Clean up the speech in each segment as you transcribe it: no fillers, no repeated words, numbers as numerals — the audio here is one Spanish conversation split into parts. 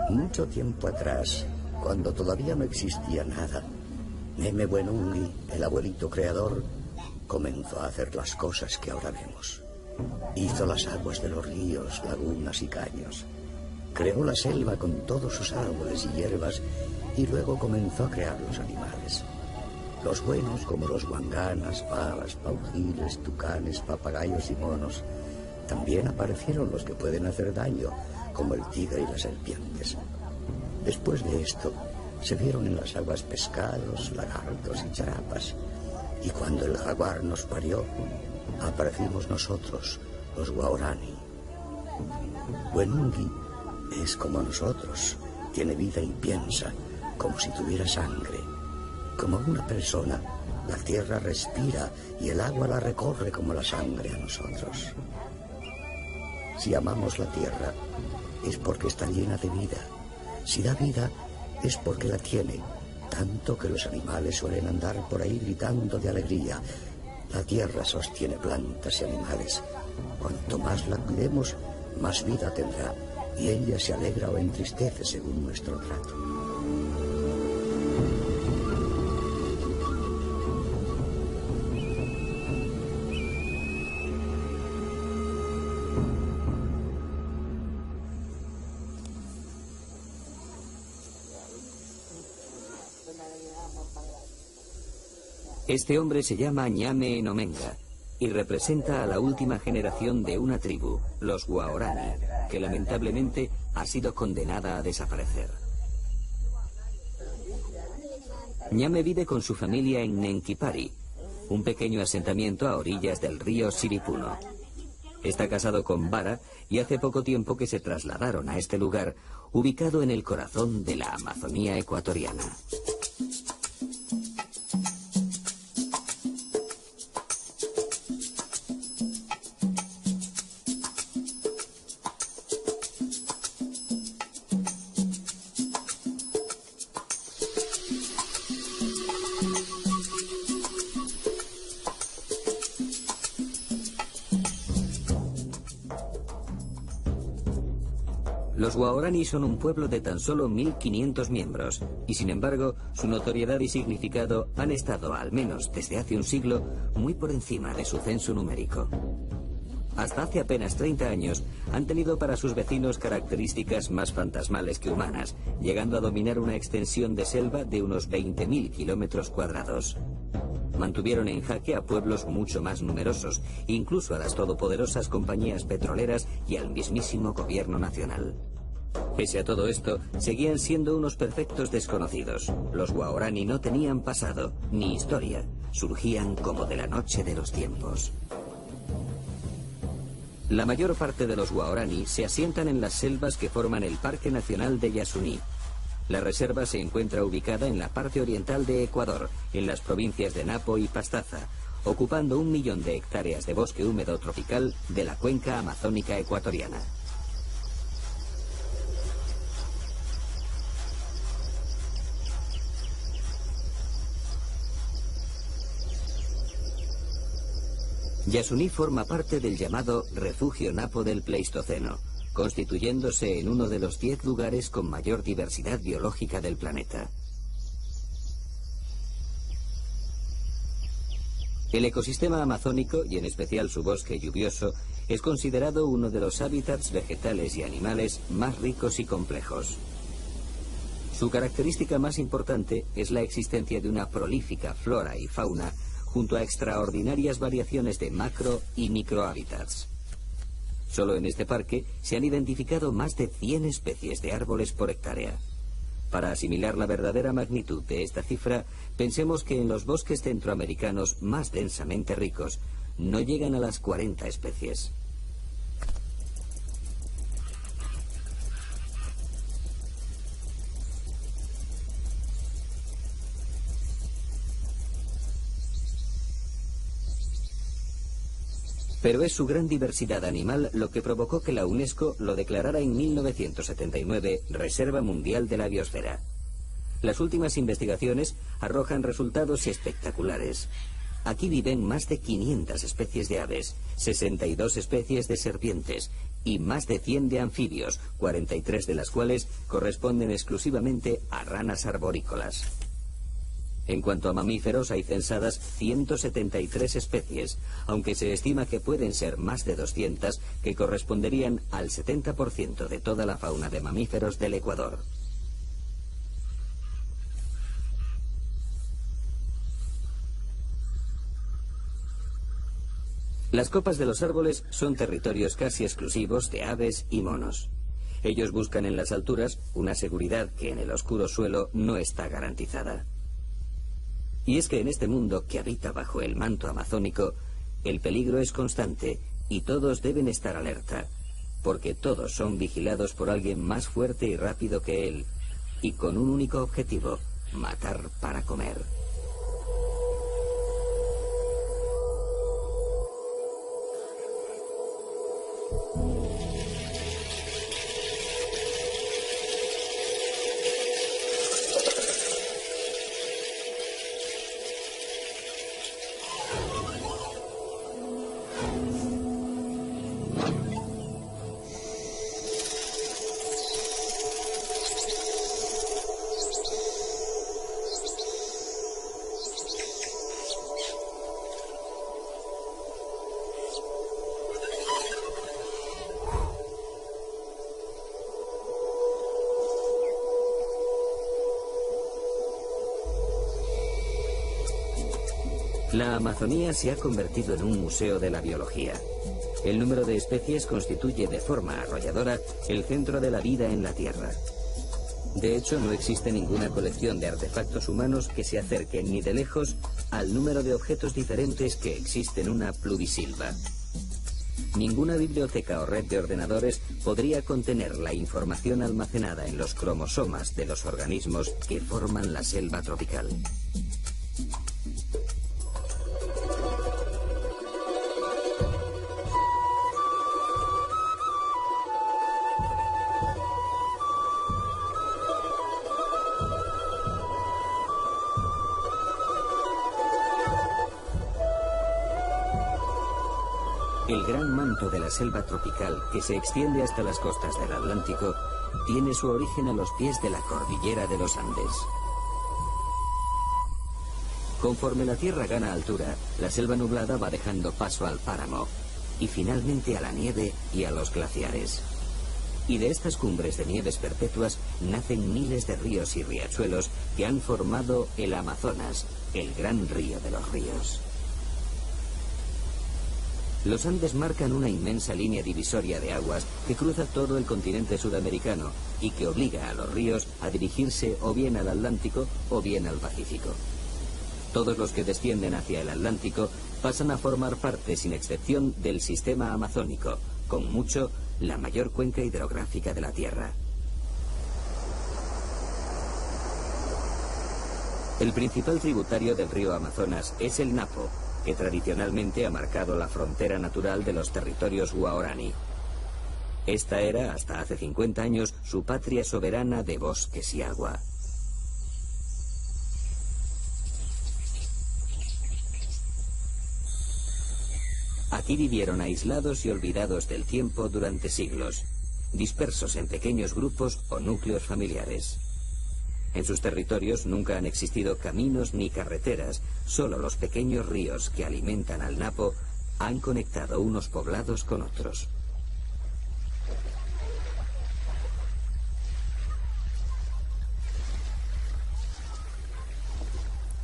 Mucho tiempo atrás, cuando todavía no existía nada, Neme Wenungi, el abuelito creador, comenzó a hacer las cosas que ahora vemos. Hizo las aguas de los ríos, lagunas y caños. Creó la selva con todos sus árboles y hierbas y luego comenzó a crear los animales. Los buenos como los guanganas, pavas, paujiles, tucanes, papagayos y monos. También aparecieron los que pueden hacer daño, como el tigre y las serpientes. Después de esto, se vieron en las aguas pescados, lagartos y charapas. Y cuando el jaguar nos parió, aparecimos nosotros, los Waorani. Wenungi es como nosotros, tiene vida y piensa, como si tuviera sangre. Como una persona, la tierra respira y el agua la recorre como la sangre a nosotros. Si amamos la tierra, es porque está llena de vida. Si da vida, es porque la tiene, tanto que los animales suelen andar por ahí gritando de alegría. La tierra sostiene plantas y animales. Cuanto más la cuidemos, más vida tendrá, y ella se alegra o entristece según nuestro trato. Este hombre se llama Ñame Enomenga y representa a la última generación de una tribu, los Waorani, que lamentablemente ha sido condenada a desaparecer. Ñame vive con su familia en Nenkipari, un pequeño asentamiento a orillas del río Siripuno. Está casado con Bara y hace poco tiempo que se trasladaron a este lugar, ubicado en el corazón de la Amazonía ecuatoriana. Los Waorani son un pueblo de tan solo 1.500 miembros, y sin embargo, su notoriedad y significado han estado, al menos desde hace un siglo, muy por encima de su censo numérico. Hasta hace apenas 30 años, han tenido para sus vecinos características más fantasmales que humanas, llegando a dominar una extensión de selva de unos 20.000 kilómetros cuadrados. Mantuvieron en jaque a pueblos mucho más numerosos, incluso a las todopoderosas compañías petroleras y al mismísimo gobierno nacional. Pese a todo esto, seguían siendo unos perfectos desconocidos. Los Waorani no tenían pasado, ni historia. Surgían como de la noche de los tiempos. La mayor parte de los Waorani se asientan en las selvas que forman el Parque Nacional de Yasuní. La reserva se encuentra ubicada en la parte oriental de Ecuador, en las provincias de Napo y Pastaza, ocupando 1 millón de hectáreas de bosque húmedo tropical de la cuenca amazónica ecuatoriana. Yasuní forma parte del llamado Refugio Napo del Pleistoceno, constituyéndose en uno de los 10 lugares con mayor diversidad biológica del planeta. El ecosistema amazónico, y en especial su bosque lluvioso, es considerado uno de los hábitats vegetales y animales más ricos y complejos. Su característica más importante es la existencia de una prolífica flora y fauna, junto a extraordinarias variaciones de macro y microhábitats. Solo en este parque se han identificado más de 100 especies de árboles por hectárea. Para asimilar la verdadera magnitud de esta cifra, pensemos que en los bosques centroamericanos más densamente ricos no llegan a las 40 especies. Pero es su gran diversidad animal lo que provocó que la UNESCO lo declarara en 1979 Reserva Mundial de la Biosfera. Las últimas investigaciones arrojan resultados espectaculares. Aquí viven más de 500 especies de aves, 62 especies de serpientes, y más de 100 de anfibios, 43 de las cuales corresponden exclusivamente a ranas arborícolas. En cuanto a mamíferos, hay censadas 173 especies, aunque se estima que pueden ser más de 200, que corresponderían al 70% de toda la fauna de mamíferos del Ecuador. Las copas de los árboles son territorios casi exclusivos de aves y monos. Ellos buscan en las alturas una seguridad que en el oscuro suelo no está garantizada. Y es que en este mundo que habita bajo el manto amazónico, el peligro es constante y todos deben estar alerta, porque todos son vigilados por alguien más fuerte y rápido que él, y con un único objetivo: matar para comer. La Amazonía se ha convertido en un museo de la biología. El número de especies constituye de forma arrolladora el centro de la vida en la Tierra. De hecho, no existe ninguna colección de artefactos humanos que se acerquen ni de lejos al número de objetos diferentes que existe en una pluvisilva. Ninguna biblioteca o red de ordenadores podría contener la información almacenada en los cromosomas de los organismos que forman la selva tropical. El gran manto de la selva tropical, que se extiende hasta las costas del Atlántico, tiene su origen a los pies de la cordillera de los Andes. Conforme la Tierra gana altura, la selva nublada va dejando paso al páramo, y finalmente a la nieve y a los glaciares. Y de estas cumbres de nieves perpetuas nacen miles de ríos y riachuelos que han formado el Amazonas, el gran río de los ríos. Los Andes marcan una inmensa línea divisoria de aguas que cruza todo el continente sudamericano y que obliga a los ríos a dirigirse o bien al Atlántico o bien al Pacífico. Todos los que descienden hacia el Atlántico pasan a formar parte, sin excepción, del sistema amazónico, con mucho la mayor cuenca hidrográfica de la Tierra. El principal tributario del río Amazonas es el Napo, que tradicionalmente ha marcado la frontera natural de los territorios guaraní. Esta era, hasta hace 50 años, su patria soberana de bosques y agua. Aquí vivieron aislados y olvidados del tiempo durante siglos, dispersos en pequeños grupos o núcleos familiares. En sus territorios nunca han existido caminos ni carreteras, solo los pequeños ríos que alimentan al Napo han conectado unos poblados con otros.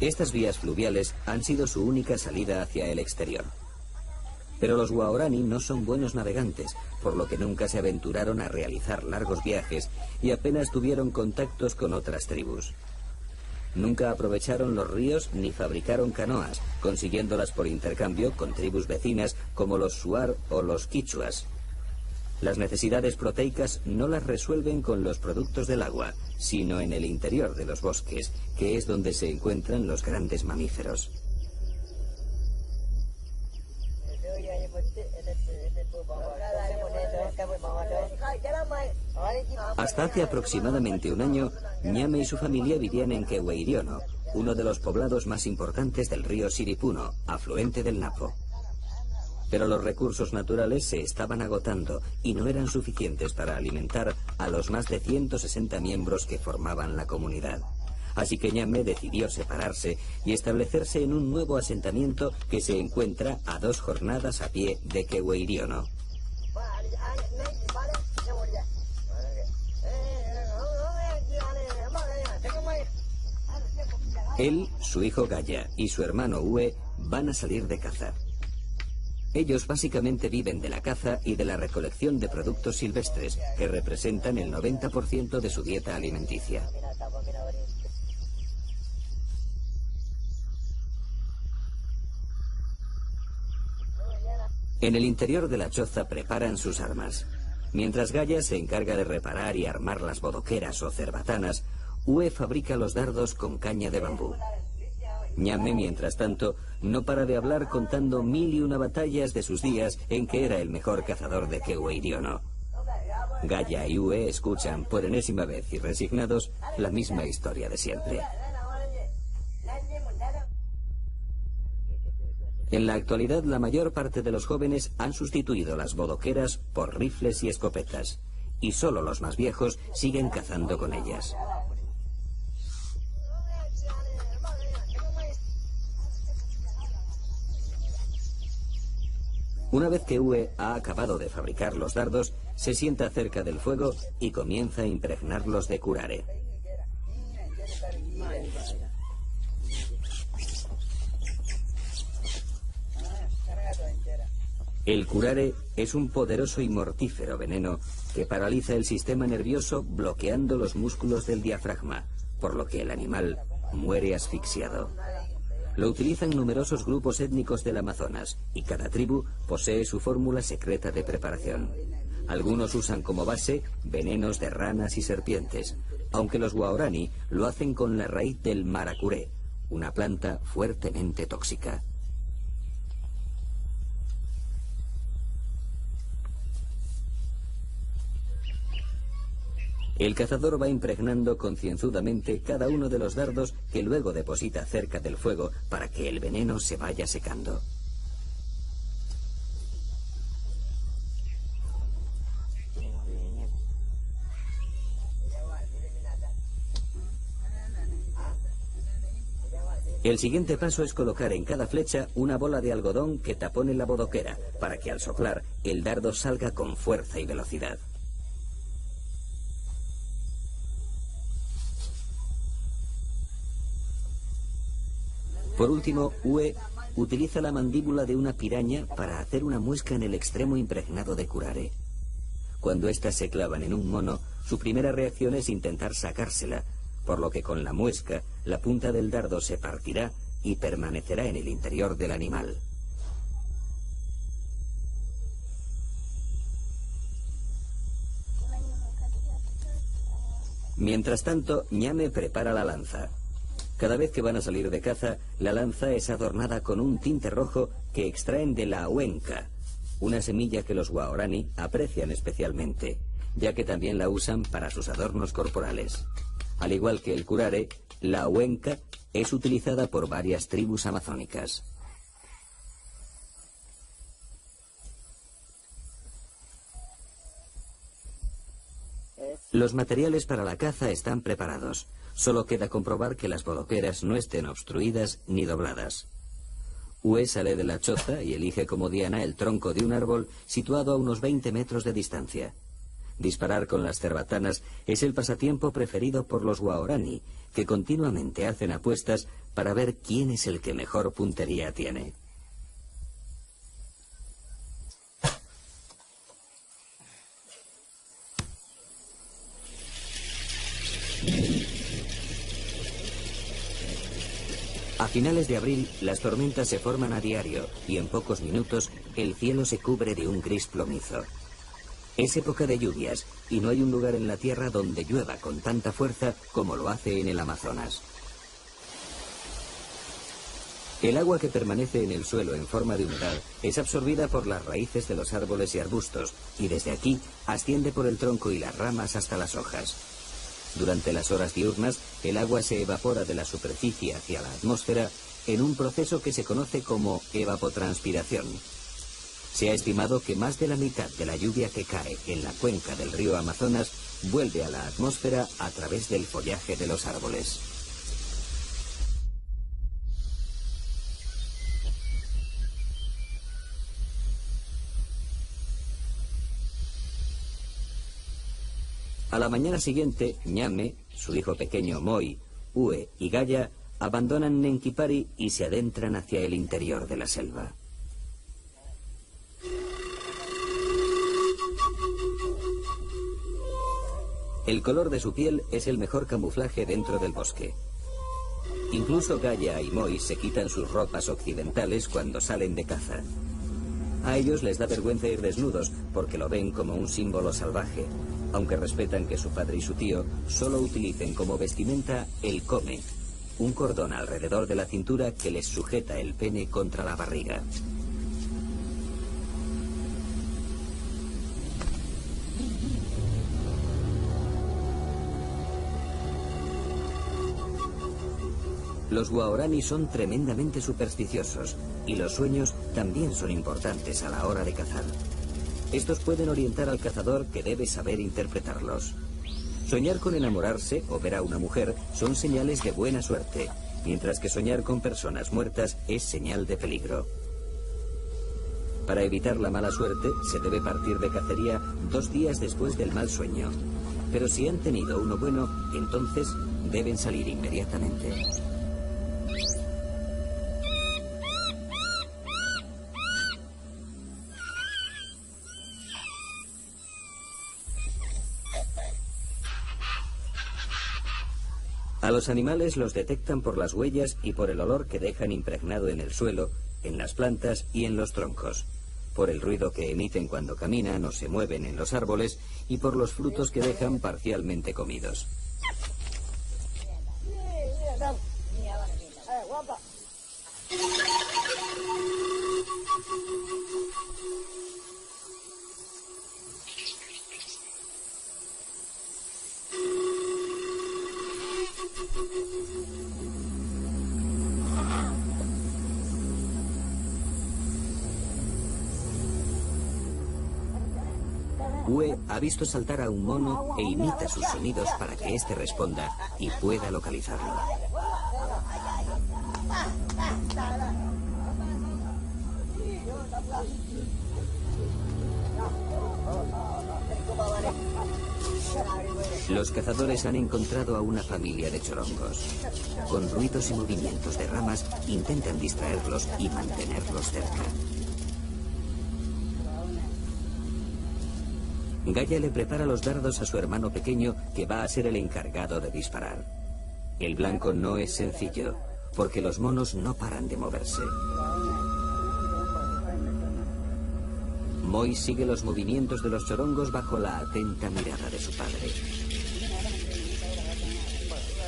Estas vías fluviales han sido su única salida hacia el exterior. Pero los guaraní no son buenos navegantes, por lo que nunca se aventuraron a realizar largos viajes y apenas tuvieron contactos con otras tribus. Nunca aprovecharon los ríos ni fabricaron canoas, consiguiéndolas por intercambio con tribus vecinas como los Shuar o los Quichuas. Las necesidades proteicas no las resuelven con los productos del agua, sino en el interior de los bosques, que es donde se encuentran los grandes mamíferos. Hasta hace aproximadamente un año, Ñame y su familia vivían en Quehueiriono, uno de los poblados más importantes del río Siripuno, afluente del Napo. Pero los recursos naturales se estaban agotando y no eran suficientes para alimentar a los más de 160 miembros que formaban la comunidad. Así que Ñame decidió separarse y establecerse en un nuevo asentamiento que se encuentra a 2 jornadas a pie de Keweiriono. Él, su hijo Gaya y su hermano Ue van a salir de caza. Ellos básicamente viven de la caza y de la recolección de productos silvestres, que representan el 90% de su dieta alimenticia. En el interior de la choza preparan sus armas. Mientras Gaya se encarga de reparar y armar las bodoqueras o cerbatanas, Ue fabrica los dardos con caña de bambú. Ñame, mientras tanto, no para de hablar contando 1001 batallas de sus días en que era el mejor cazador de Keweiriono. Gaya y Ue escuchan por enésima vez y resignados la misma historia de siempre. En la actualidad, la mayor parte de los jóvenes han sustituido las bodoqueras por rifles y escopetas, y solo los más viejos siguen cazando con ellas. Una vez que Ue ha acabado de fabricar los dardos, se sienta cerca del fuego y comienza a impregnarlos de curare. El curare es un poderoso y mortífero veneno que paraliza el sistema nervioso bloqueando los músculos del diafragma, por lo que el animal muere asfixiado. Lo utilizan numerosos grupos étnicos del Amazonas y cada tribu posee su fórmula secreta de preparación. Algunos usan como base venenos de ranas y serpientes, aunque los Waorani lo hacen con la raíz del maracuré, una planta fuertemente tóxica. El cazador va impregnando concienzudamente cada uno de los dardos que luego deposita cerca del fuego para que el veneno se vaya secando. El siguiente paso es colocar en cada flecha una bola de algodón que tapone la bodoquera, para que al soplar el dardo salga con fuerza y velocidad. Por último, Ue utiliza la mandíbula de una piraña para hacer una muesca en el extremo impregnado de curare. Cuando éstas se clavan en un mono, su primera reacción es intentar sacársela, por lo que con la muesca, la punta del dardo se partirá y permanecerá en el interior del animal. Mientras tanto, Ñame prepara la lanza. Cada vez que van a salir de caza, la lanza es adornada con un tinte rojo que extraen de la huenca, una semilla que los Waorani aprecian especialmente, ya que también la usan para sus adornos corporales. Al igual que el curare, la huenca es utilizada por varias tribus amazónicas. Los materiales para la caza están preparados. Solo queda comprobar que las bodoqueras no estén obstruidas ni dobladas. Ue sale de la choza y elige como diana el tronco de un árbol situado a unos 20 metros de distancia. Disparar con las cerbatanas es el pasatiempo preferido por los Waorani, que continuamente hacen apuestas para ver quién es el que mejor puntería tiene. A finales de abril, las tormentas se forman a diario y en pocos minutos el cielo se cubre de un gris plomizo. Es época de lluvias y no hay un lugar en la Tierra donde llueva con tanta fuerza como lo hace en el Amazonas. El agua que permanece en el suelo en forma de humedad es absorbida por las raíces de los árboles y arbustos y desde aquí asciende por el tronco y las ramas hasta las hojas. Durante las horas diurnas, el agua se evapora de la superficie hacia la atmósfera en un proceso que se conoce como evapotranspiración. Se ha estimado que más de la mitad de la lluvia que cae en la cuenca del río Amazonas vuelve a la atmósfera a través del follaje de los árboles. A la mañana siguiente, Ñame, su hijo pequeño Moi, Ue y Gaya abandonan Nenquipari y se adentran hacia el interior de la selva. El color de su piel es el mejor camuflaje dentro del bosque. Incluso Gaya y Moi se quitan sus ropas occidentales cuando salen de caza. A ellos les da vergüenza ir desnudos porque lo ven como un símbolo salvaje, aunque respetan que su padre y su tío solo utilicen como vestimenta el come, un cordón alrededor de la cintura que les sujeta el pene contra la barriga. Los guaraní son tremendamente supersticiosos y los sueños también son importantes a la hora de cazar. Estos pueden orientar al cazador, que debe saber interpretarlos. Soñar con enamorarse o ver a una mujer son señales de buena suerte, mientras que soñar con personas muertas es señal de peligro. Para evitar la mala suerte, se debe partir de cacería 2 días después del mal sueño. Pero si han tenido uno bueno, entonces deben salir inmediatamente. A los animales los detectan por las huellas y por el olor que dejan impregnado en el suelo, en las plantas y en los troncos, por el ruido que emiten cuando caminan o se mueven en los árboles y por los frutos que dejan parcialmente comidos. Ue ha visto saltar a un mono e imita sus sonidos para que éste responda y pueda localizarlo. Los cazadores han encontrado a una familia de chorongos. Con ruidos y movimientos de ramas intentan distraerlos y mantenerlos cerca. Gaya le prepara los dardos a su hermano pequeño, que va a ser el encargado de disparar. El blanco no es sencillo, porque los monos no paran de moverse. Moi sigue los movimientos de los chorongos bajo la atenta mirada de su padre.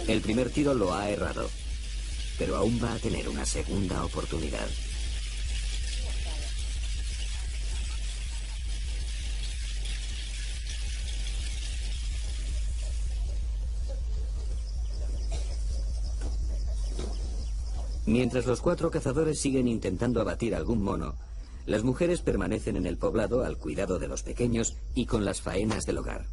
El primer tiro lo ha errado, pero aún va a tener una segunda oportunidad. Mientras los 4 cazadores siguen intentando abatir algún mono, las mujeres permanecen en el poblado al cuidado de los pequeños y con las faenas del hogar.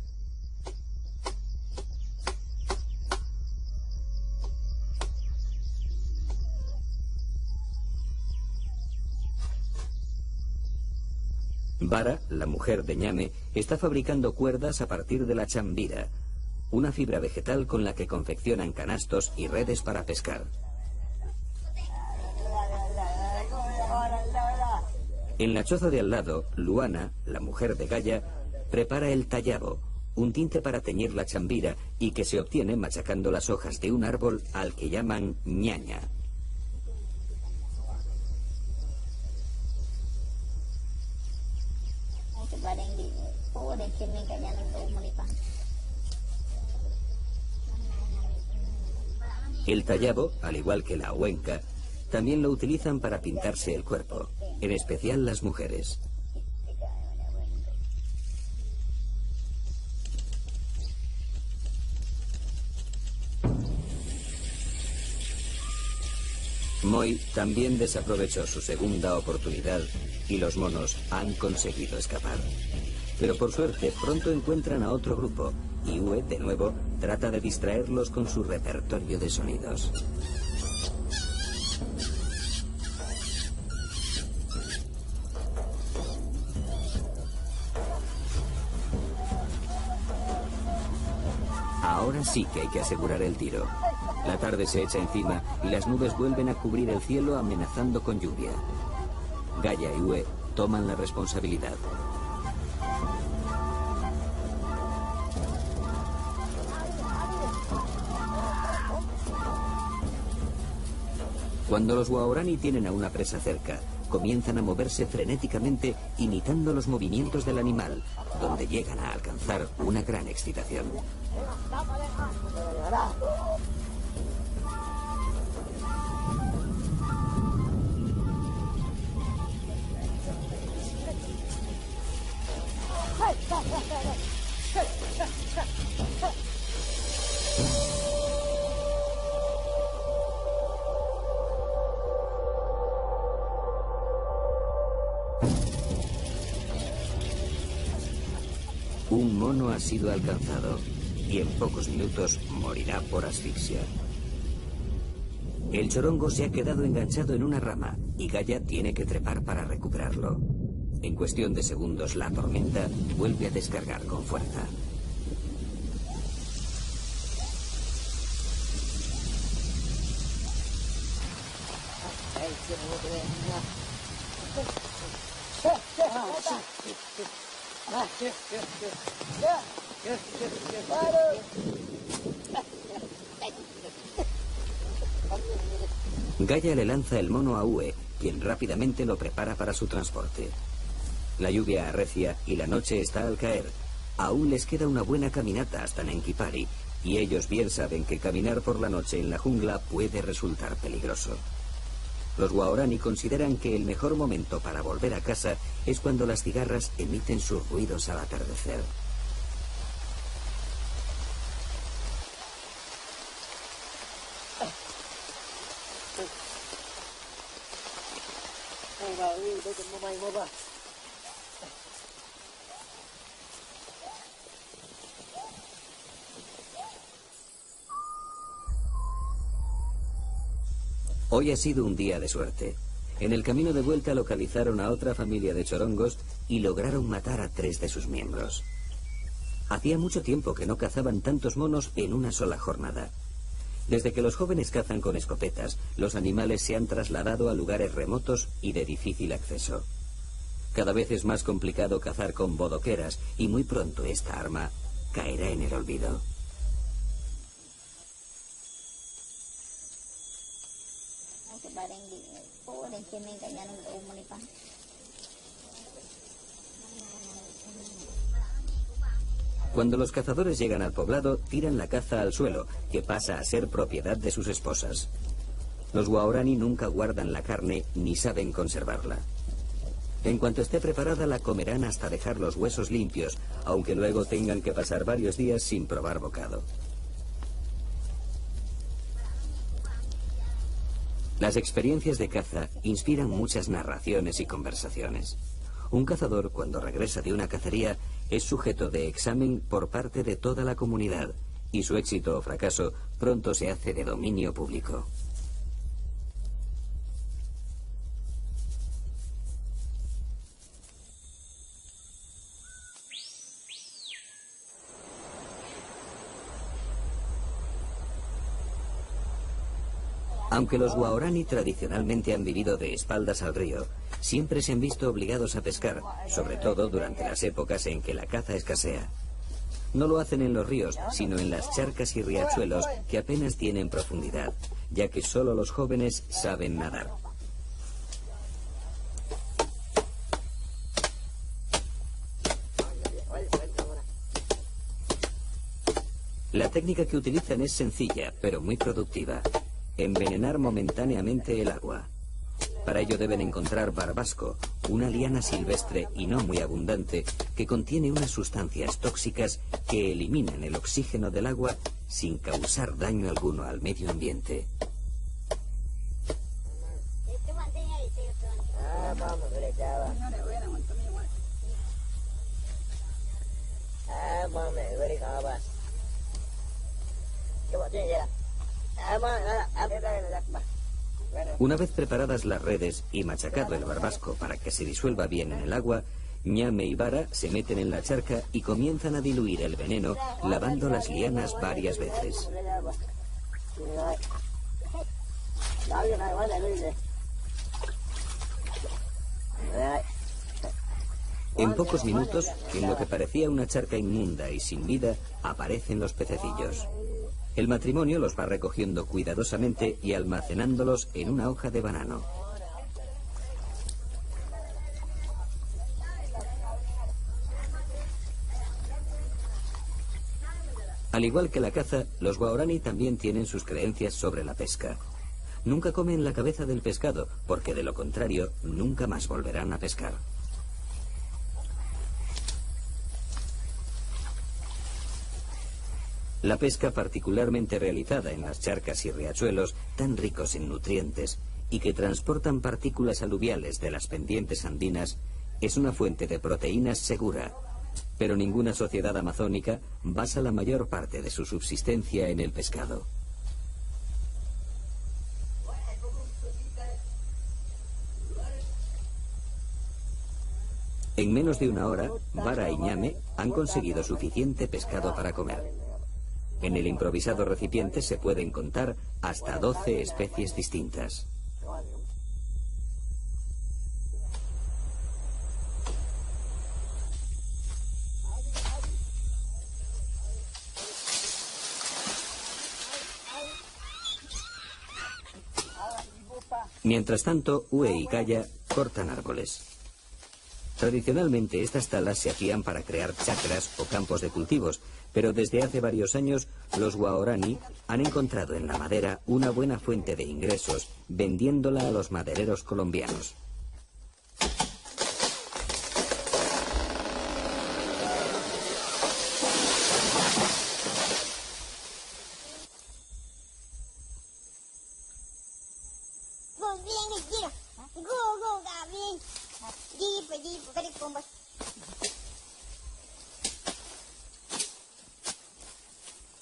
Vara, la mujer de Ñame, está fabricando cuerdas a partir de la chambira, una fibra vegetal con la que confeccionan canastos y redes para pescar. En la choza de al lado, Luana, la mujer de Gaya, prepara el tallabo, un tinte para teñir la chambira y que se obtiene machacando las hojas de un árbol al que llaman ñaña. El tallabo, al igual que la huenca, también lo utilizan para pintarse el cuerpo, en especial las mujeres. Moi también desaprovechó su segunda oportunidad y los monos han conseguido escapar. Pero por suerte pronto encuentran a otro grupo y Uwe, de nuevo, trata de distraerlos con su repertorio de sonidos. Ahora sí que hay que asegurar el tiro. La tarde se echa encima y las nubes vuelven a cubrir el cielo amenazando con lluvia. Gaia y Uwe toman la responsabilidad. Cuando los Waorani tienen a una presa cerca, comienzan a moverse frenéticamente imitando los movimientos del animal, donde llegan a alcanzar una gran excitación. Un mono ha sido alcanzado y en pocos minutos morirá por asfixia. El chorongo se ha quedado enganchado en una rama y Gaia tiene que trepar para recuperarlo. En cuestión de segundos la tormenta vuelve a descargar con fuerza. Gaia le lanza el mono a Uwe, quien rápidamente lo prepara para su transporte. La lluvia arrecia y la noche está al caer. Aún les queda una buena caminata hasta Nenquipari, y ellos bien saben que caminar por la noche en la jungla puede resultar peligroso. Los Waorani consideran que el mejor momento para volver a casa es cuando las cigarras emiten sus ruidos al atardecer. Hoy ha sido un día de suerte. En el camino de vuelta localizaron a otra familia de chorongos y lograron matar a 3 de sus miembros. Hacía mucho tiempo que no cazaban tantos monos en una sola jornada. Desde que los jóvenes cazan con escopetas, los animales se han trasladado a lugares remotos y de difícil acceso. Cada vez es más complicado cazar con bodoqueras y muy pronto esta arma caerá en el olvido. Cuando los cazadores llegan al poblado, tiran la caza al suelo, que pasa a ser propiedad de sus esposas. Los Waorani nunca guardan la carne ni saben conservarla. En cuanto esté preparada, la comerán hasta dejar los huesos limpios, aunque luego tengan que pasar varios días sin probar bocado. Las experiencias de caza inspiran muchas narraciones y conversaciones. Un cazador, cuando regresa de una cacería, es sujeto de examen por parte de toda la comunidad, y su éxito o fracaso pronto se hace de dominio público. Aunque los Waorani tradicionalmente han vivido de espaldas al río, siempre se han visto obligados a pescar, sobre todo durante las épocas en que la caza escasea. No lo hacen en los ríos, sino en las charcas y riachuelos que apenas tienen profundidad, ya que solo los jóvenes saben nadar. La técnica que utilizan es sencilla, pero muy productiva. Envenenar momentáneamente el agua. Para ello deben encontrar barbasco, una liana silvestre y no muy abundante que contiene unas sustancias tóxicas que eliminan el oxígeno del agua sin causar daño alguno al medio ambiente. Una vez preparadas las redes y machacado el barbasco para que se disuelva bien en el agua, Ñame y Vara se meten en la charca y comienzan a diluir el veneno, lavando las lianas varias veces. En pocos minutos, en lo que parecía una charca inmunda y sin vida, aparecen los pececillos. El matrimonio los va recogiendo cuidadosamente y almacenándolos en una hoja de banano. Al igual que la caza, los guaraní también tienen sus creencias sobre la pesca. Nunca comen la cabeza del pescado, porque de lo contrario, nunca más volverán a pescar. La pesca, particularmente realizada en las charcas y riachuelos tan ricos en nutrientes y que transportan partículas aluviales de las pendientes andinas, es una fuente de proteínas segura. Pero ninguna sociedad amazónica basa la mayor parte de su subsistencia en el pescado. En menos de una hora, Vara y Ñame han conseguido suficiente pescado para comer. En el improvisado recipiente se pueden contar hasta 12 especies distintas. Mientras tanto, Ue y Kaya cortan árboles. Tradicionalmente estas talas se hacían para crear chacras o campos de cultivos, pero desde hace varios años los guaraní han encontrado en la madera una buena fuente de ingresos vendiéndola a los madereros colombianos.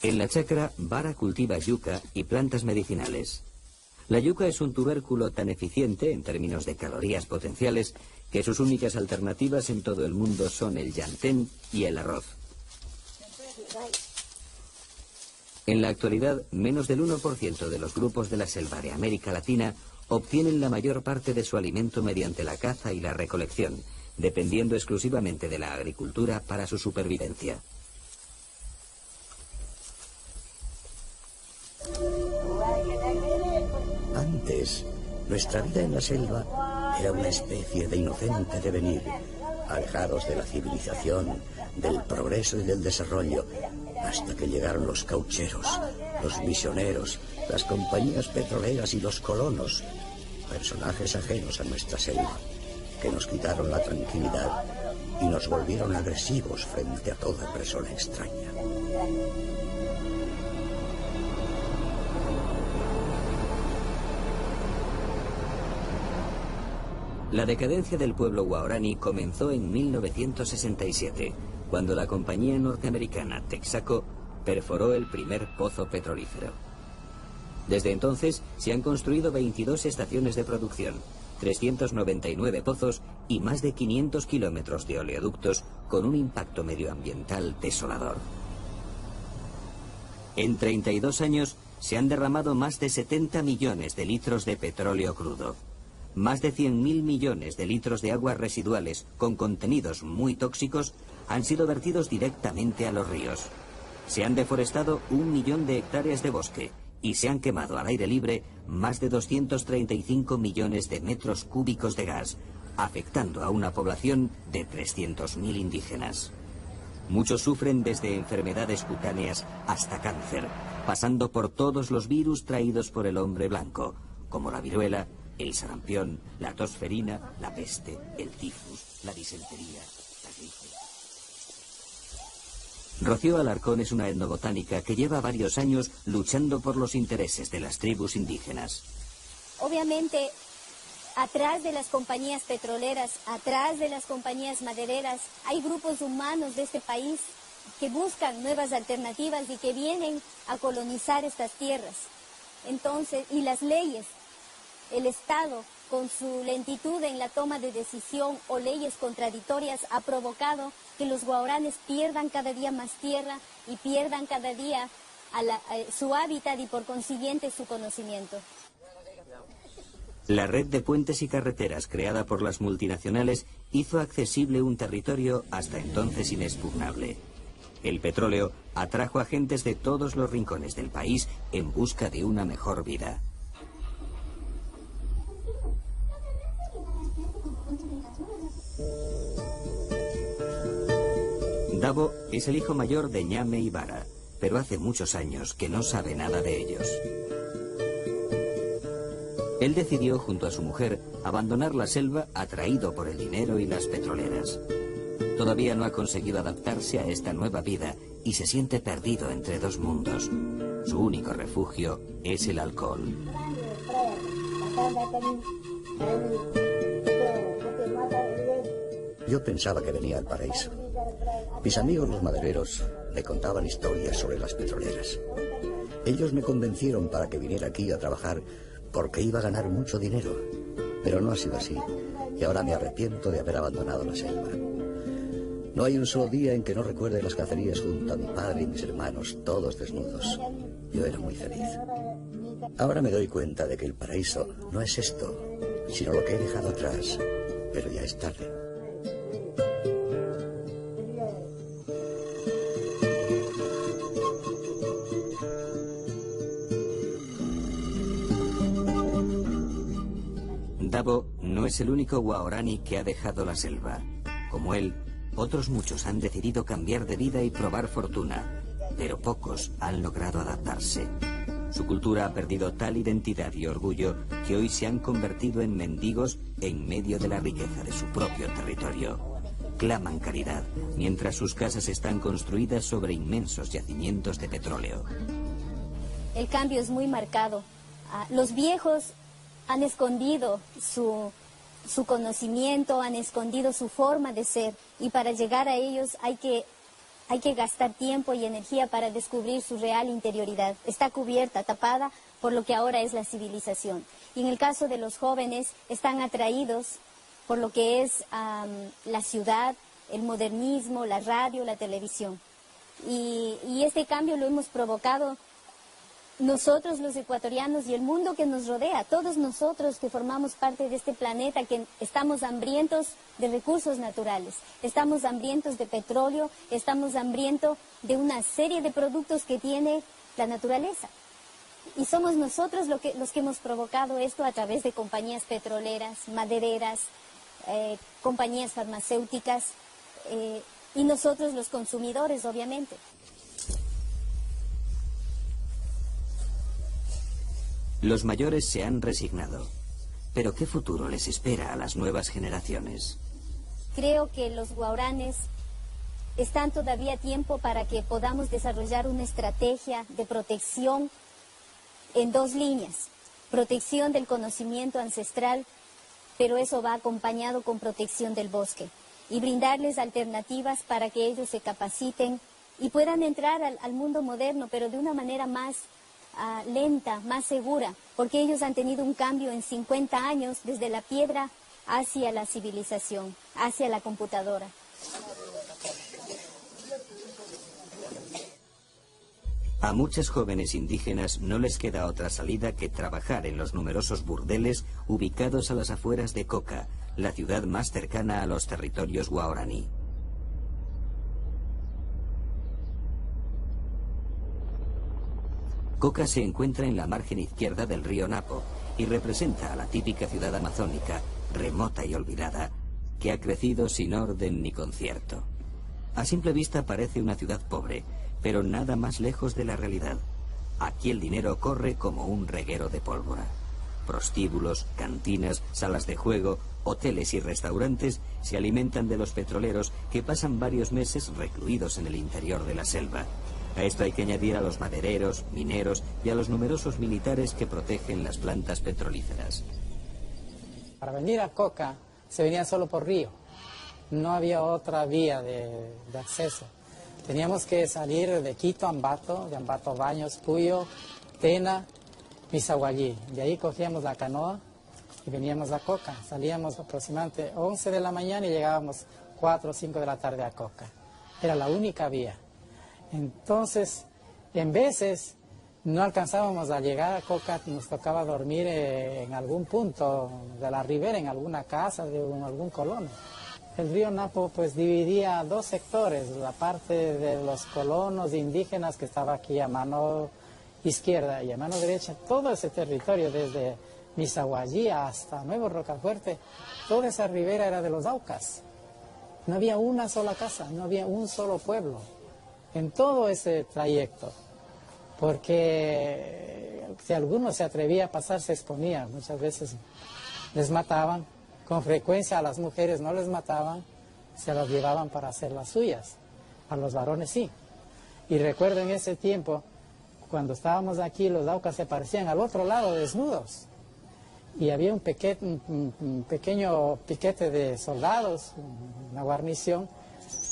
En la chacra, Vara cultiva yuca y plantas medicinales. La yuca es un tubérculo tan eficiente en términos de calorías potenciales que sus únicas alternativas en todo el mundo son el llantén y el arroz. En la actualidad, menos del 1% de los grupos de la selva de América Latina obtienen la mayor parte de su alimento mediante la caza y la recolección, dependiendo exclusivamente de la agricultura para su supervivencia. Antes, nuestra vida en la selva era una especie de inocente devenir, alejados de la civilización, del progreso y del desarrollo, hasta que llegaron los caucheros, los misioneros, las compañías petroleras y los colonos, personajes ajenos a nuestra selva, que nos quitaron la tranquilidad y nos volvieron agresivos frente a toda persona extraña. La decadencia del pueblo guaraní comenzó en 1967, cuando la compañía norteamericana Texaco perforó el primer pozo petrolífero. Desde entonces se han construido 22 estaciones de producción, 399 pozos y más de 500 kilómetros de oleoductos con un impacto medioambiental desolador. En 32 años se han derramado más de 70 millones de litros de petróleo crudo. Más de 100.000 millones de litros de aguas residuales con contenidos muy tóxicos han sido vertidos directamente a los ríos. Se han deforestado 1 millón de hectáreas de bosque y se han quemado al aire libre más de 235 millones de metros cúbicos de gas, afectando a una población de 300.000 indígenas. Muchos sufren desde enfermedades cutáneas hasta cáncer, pasando por todos los virus traídos por el hombre blanco, como la viruela, el sarampión, la tosferina, la peste, el tifus, la disentería, la gripe. Rocío Alarcón es una etnobotánica que lleva varios años luchando por los intereses de las tribus indígenas. Obviamente atrás de las compañías petroleras, atrás de las compañías madereras, hay grupos humanos de este país que buscan nuevas alternativas y que vienen a colonizar estas tierras. Entonces, y las leyes, el Estado, con su lentitud en la toma de decisión o leyes contradictorias, ha provocado que los guaraníes pierdan cada día más tierra y pierdan cada día su hábitat y por consiguiente su conocimiento. La red de puentes y carreteras creada por las multinacionales hizo accesible un territorio hasta entonces inexpugnable. El petróleo atrajo a gentes de todos los rincones del país en busca de una mejor vida. Davo es el hijo mayor de Ñame y Vara, pero hace muchos años que no sabe nada de ellos. Él decidió, junto a su mujer, abandonar la selva atraído por el dinero y las petroleras. Todavía no ha conseguido adaptarse a esta nueva vida y se siente perdido entre dos mundos. Su único refugio es el alcohol. Yo pensaba que venía al paraíso. Mis amigos los madereros me contaban historias sobre las petroleras. Ellos me convencieron para que viniera aquí a trabajar porque iba a ganar mucho dinero. Pero no ha sido así, y ahora me arrepiento de haber abandonado la selva. No hay un solo día en que no recuerde las cacerías junto a mi padre y mis hermanos, todos desnudos. Yo era muy feliz. Ahora me doy cuenta de que el paraíso no es esto, sino lo que he dejado atrás, pero ya es tarde. Davo no es el único guaraní que ha dejado la selva. Como él, otros muchos han decidido cambiar de vida y probar fortuna, pero pocos han logrado adaptarse. Su cultura ha perdido tal identidad y orgullo que hoy se han convertido en mendigos en medio de la riqueza de su propio territorio. Claman caridad, mientras sus casas están construidas sobre inmensos yacimientos de petróleo. El cambio es muy marcado. Los viejos han escondido su conocimiento, han escondido su forma de ser, y para llegar a ellos hay que gastar tiempo y energía para descubrir su real interioridad. Está cubierta, tapada por lo que ahora es la civilización. Y en el caso de los jóvenes, están atraídos por lo que es la ciudad, el modernismo, la radio, la televisión. Y este cambio lo hemos provocado nosotros los ecuatorianos y el mundo que nos rodea, todos nosotros que formamos parte de este planeta, que estamos hambrientos de recursos naturales, estamos hambrientos de petróleo, estamos hambrientos de una serie de productos que tiene la naturaleza. Y somos nosotros los que hemos provocado esto a través de compañías petroleras, madereras, compañías farmacéuticas y nosotros los consumidores, obviamente. Los mayores se han resignado. Pero ¿qué futuro les espera a las nuevas generaciones? Creo que los guaraníes están todavía a tiempo para que podamos desarrollar una estrategia de protección en dos líneas. Protección del conocimiento ancestral, pero eso va acompañado con protección del bosque. Y brindarles alternativas para que ellos se capaciten y puedan entrar al mundo moderno, pero de una manera más lenta, más segura, porque ellos han tenido un cambio en 50 años desde la piedra hacia la civilización, hacia la computadora. A muchas jóvenes indígenas no les queda otra salida que trabajar en los numerosos burdeles ubicados a las afueras de Coca, la ciudad más cercana a los territorios guaraní. Coca se encuentra en la margen izquierda del río Napo y representa a la típica ciudad amazónica, remota y olvidada, que ha crecido sin orden ni concierto. A simple vista parece una ciudad pobre, pero nada más lejos de la realidad. Aquí el dinero corre como un reguero de pólvora. Prostíbulos, cantinas, salas de juego, hoteles y restaurantes se alimentan de los petroleros que pasan varios meses recluidos en el interior de la selva. A esto hay que añadir a los madereros, mineros y a los numerosos militares que protegen las plantas petrolíferas. Para venir a Coca se venía solo por río, no había otra vía de acceso. Teníamos que salir de Quito a Ambato, de Ambato a Baños, Puyo, Tena, Misahuallí. De ahí cogíamos la canoa y veníamos a Coca. Salíamos aproximadamente 11 de la mañana y llegábamos 4 o 5 de la tarde a Coca. Era la única vía. Entonces, en veces no alcanzábamos a llegar a Coca, nos tocaba dormir en algún punto de la ribera, en alguna casa de algún colono. El río Napo pues dividía dos sectores, la parte de los colonos indígenas que estaba aquí a mano izquierda y a mano derecha, todo ese territorio desde Misahuallí hasta Nuevo Rocafuerte, toda esa ribera era de los Aucas. No había una sola casa, no había un solo pueblo en todo ese trayecto, porque si alguno se atrevía a pasar se exponía, muchas veces les mataban. Con frecuencia a las mujeres no les mataban, se las llevaban para hacer las suyas. A los varones sí. Y recuerdo en ese tiempo, cuando estábamos aquí, los Aucas se aparecían al otro lado desnudos. Y había un pequeño piquete de soldados, una guarnición.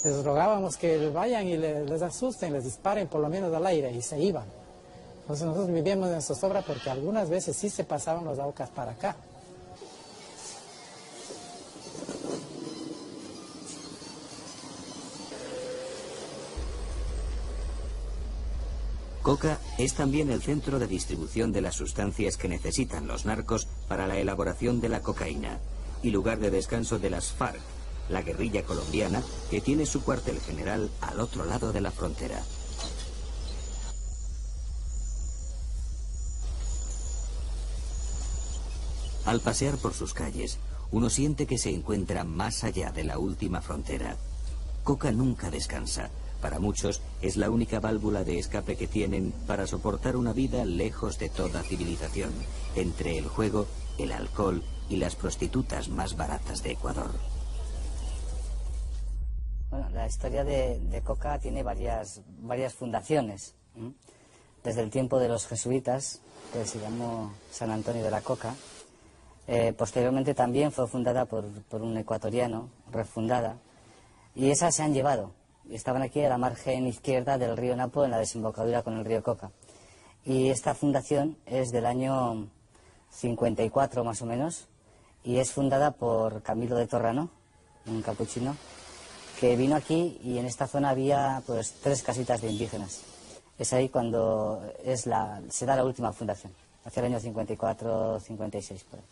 Les rogábamos que vayan y les asusten, les disparen por lo menos al aire, y se iban. Entonces nosotros vivíamos en zozobra porque algunas veces sí se pasaban los Aucas para acá. Coca es también el centro de distribución de las sustancias que necesitan los narcos para la elaboración de la cocaína y lugar de descanso de las FARC, la guerrilla colombiana que tiene su cuartel general al otro lado de la frontera. Al pasear por sus calles, uno siente que se encuentra más allá de la última frontera. Coca nunca descansa. Para muchos es la única válvula de escape que tienen para soportar una vida lejos de toda civilización, entre el juego, el alcohol y las prostitutas más baratas de Ecuador. Bueno, la historia de Coca tiene varias fundaciones. Desde el tiempo de los jesuitas, que se llamó San Antonio de la Coca. Posteriormente también fue fundada por un ecuatoriano, refundada, y esas se han llevado. Estaban aquí a la margen izquierda del río Napo, en la desembocadura con el río Coca. Y esta fundación es del año 54 más o menos, y es fundada por Camilo de Torrano, un capuchino, que vino aquí y en esta zona había pues 3 casitas de indígenas. Es ahí cuando se da la última fundación, hacia el año 54-56 por ahí.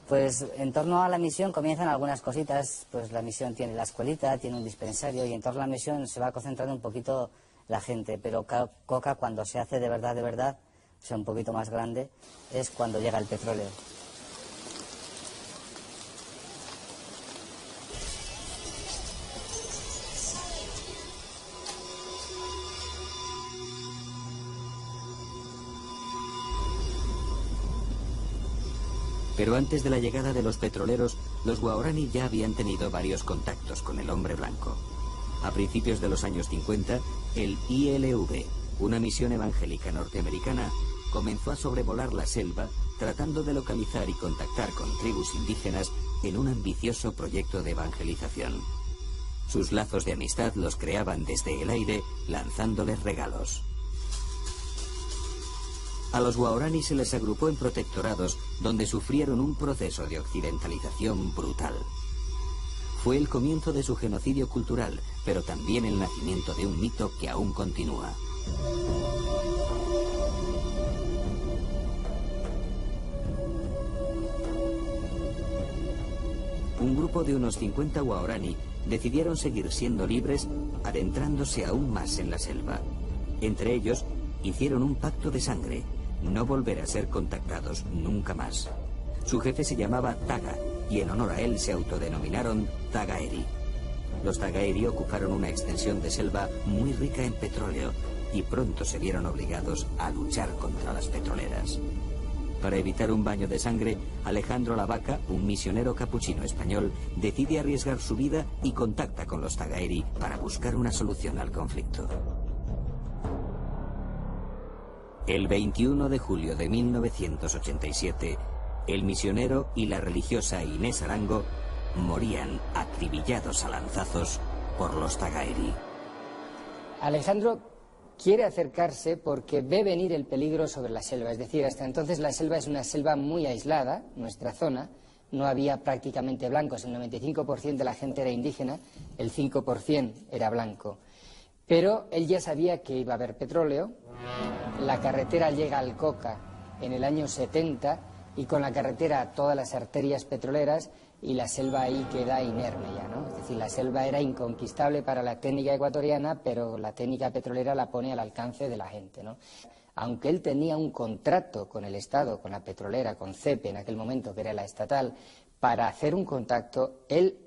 Pues en torno a la misión comienzan algunas cositas, pues la misión tiene la escuelita, tiene un dispensario y en torno a la misión se va concentrando un poquito la gente, pero Coca cuando se hace de verdad, o sea un poquito más grande, es cuando llega el petróleo. Pero antes de la llegada de los petroleros, los guaraní ya habían tenido varios contactos con el hombre blanco. A principios de los años 50, el ILV, una misión evangélica norteamericana, comenzó a sobrevolar la selva tratando de localizar y contactar con tribus indígenas en un ambicioso proyecto de evangelización. Sus lazos de amistad los creaban desde el aire, lanzándoles regalos. A los guaraní se les agrupó en protectorados donde sufrieron un proceso de occidentalización brutal. Fue el comienzo de su genocidio cultural, pero también el nacimiento de un mito que aún continúa. Un grupo de unos 50 guaraní decidieron seguir siendo libres, adentrándose aún más en la selva. Entre ellos, hicieron un pacto de sangre: no volver a ser contactados nunca más. Su jefe se llamaba Taga, y en honor a él se autodenominaron Tagaeri. Los Tagaeri ocuparon una extensión de selva muy rica en petróleo, y pronto se vieron obligados a luchar contra las petroleras. Para evitar un baño de sangre, Alejandro Lavaca, un misionero capuchino español, decide arriesgar su vida y contacta con los Tagaeri para buscar una solución al conflicto. El 21 de julio de 1987, El misionero y la religiosa Inés Arango morían acribillados a lanzazos por los Tagaeri. Alejandro quiere acercarse porque ve venir el peligro sobre la selva. Es decir, hasta entonces la selva es una selva muy aislada, nuestra zona. No había prácticamente blancos, el 95% de la gente era indígena, el 5% era blanco. Pero él ya sabía que iba a haber petróleo, la carretera llega al Coca en el año 70 y con la carretera todas las arterias petroleras y la selva ahí queda inerme ya, ¿no? Es decir, la selva era inconquistable para la técnica ecuatoriana, pero la técnica petrolera la pone al alcance de la gente, ¿no? Aunque él tenía un contrato con el Estado, con la petrolera, con CEPE en aquel momento, que era la estatal, para hacer un contacto, él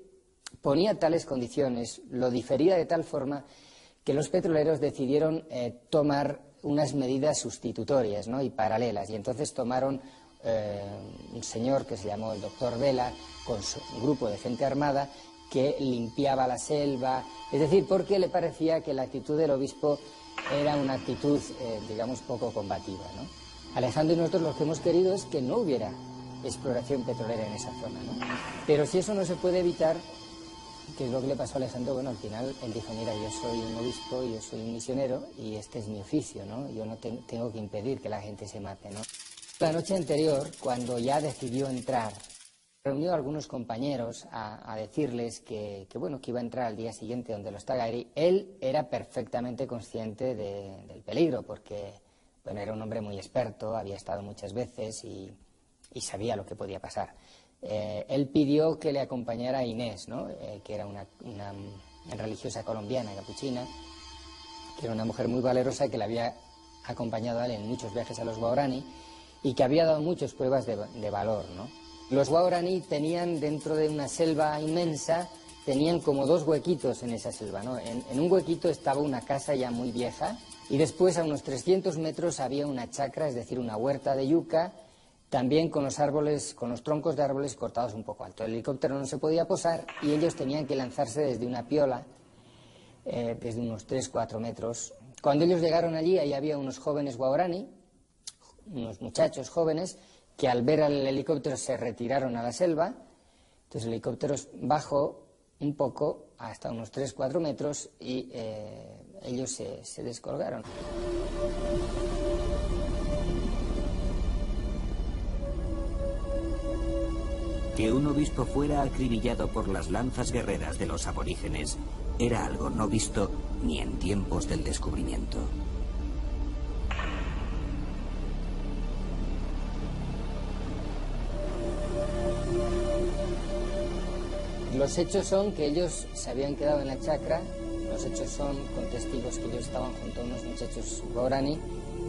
ponía tales condiciones, lo difería de tal forma que los petroleros decidieron tomar unas medidas sustitutorias, ¿no? Y paralelas, y entonces tomaron un señor que se llamó el doctor Vela, con su grupo de gente armada, que limpiaba la selva, es decir, porque le parecía que la actitud del obispo era una actitud, digamos, poco combativa, ¿no? Alejandro y nosotros lo que hemos querido es que no hubiera exploración petrolera en esa zona, ¿no? Pero si eso no se puede evitar, que es lo que le pasó a Alejandro, bueno, al final él dijo, mira, yo soy un obispo, yo soy un misionero y este es mi oficio, ¿no? Yo no tengo que impedir que la gente se mate, ¿no? La noche anterior, cuando ya decidió entrar, reunió a algunos compañeros a decirles que iba a entrar al día siguiente donde los Tagaeri. Él era perfectamente consciente del peligro, porque bueno, era un hombre muy experto, había estado muchas veces y sabía lo que podía pasar. Él pidió que le acompañara a Inés, ¿no? Que era una religiosa colombiana, capuchina, que era una mujer muy valerosa que le había acompañado a él en muchos viajes a los Guaraní y que había dado muchas pruebas de valor, ¿no? Los Guaraní tenían dentro de una selva inmensa, tenían como dos huequitos en esa selva, ¿no? En un huequito estaba una casa ya muy vieja y después a unos 300 metros había una chacra, es decir, una huerta de yuca, también con los árboles, con los troncos de árboles cortados un poco alto. El helicóptero no se podía posar y ellos tenían que lanzarse desde una piola, desde unos 3-4 metros. Cuando ellos llegaron allí, ahí había unos jóvenes Guaraní, unos muchachos jóvenes, que al ver al helicóptero se retiraron a la selva. Entonces el helicóptero bajó un poco hasta unos 3-4 metros y ellos se descolgaron. Que un obispo fuera acribillado por las lanzas guerreras de los aborígenes era algo no visto ni en tiempos del descubrimiento. Los hechos son que ellos se habían quedado en la chacra, los hechos son con testigos que ellos estaban junto a unos muchachos Guaraní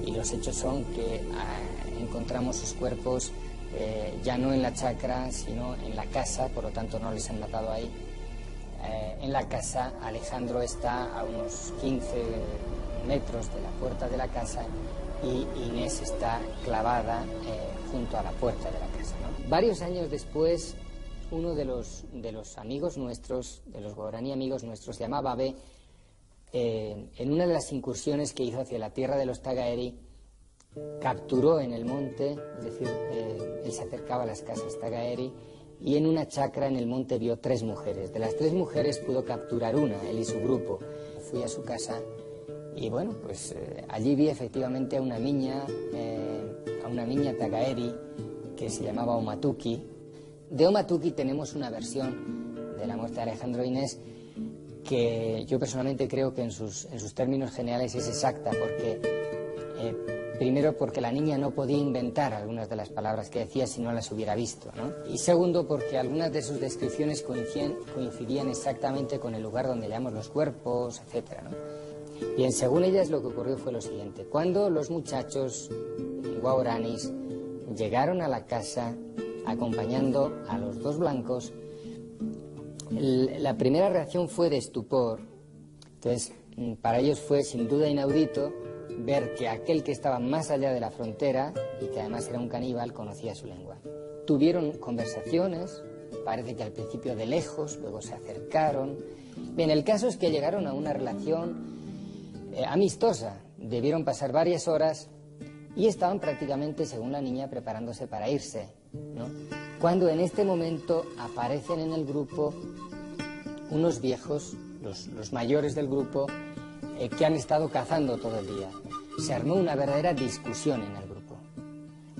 y los hechos son que encontramos sus cuerpos ya no en la chacra, sino en la casa, por lo tanto no les han matado ahí. En la casa Alejandro está a unos 15 metros de la puerta de la casa y Inés está clavada junto a la puerta de la casa, ¿no? Varios años después, uno de los amigos nuestros, de los Guaraní amigos nuestros, se llamaba Babé, en una de las incursiones que hizo hacia la tierra de los Tagaeri, capturó en el monte, es decir, él se acercaba a las casas Tagaeri, y en una chacra en el monte vio 3 mujeres. De las 3 mujeres pudo capturar una, él y su grupo. Fui a su casa y bueno, pues allí vi efectivamente a una niña Tagaeri que se llamaba Omatuki. De Omatuki tenemos una versión de la muerte de Alejandro Inés que yo personalmente creo que en sus términos generales es exacta, porque primero porque la niña no podía inventar algunas de las palabras que decía si no las hubiera visto, ¿no? Y segundo porque algunas de sus descripciones coincidían exactamente con el lugar donde hallamos los cuerpos, etcétera, ¿no? Bien, según ellas lo que ocurrió fue lo siguiente: cuando los muchachos guaraníes llegaron a la casa acompañando a los 2 blancos, la primera reacción fue de estupor. Entonces, para ellos fue sin duda inaudito ver que aquel que estaba más allá de la frontera y que además era un caníbal conocía su lengua. Tuvieron conversaciones, parece que al principio de lejos, luego se acercaron. Bien, el caso es que llegaron a una relación amistosa. Debieron pasar varias horas y estaban prácticamente, según la niña, preparándose para irse. ¿no? Cuando en este momento aparecen en el grupo unos viejos, los mayores del grupo, que han estado cazando todo el día. Se armó una verdadera discusión en el grupo.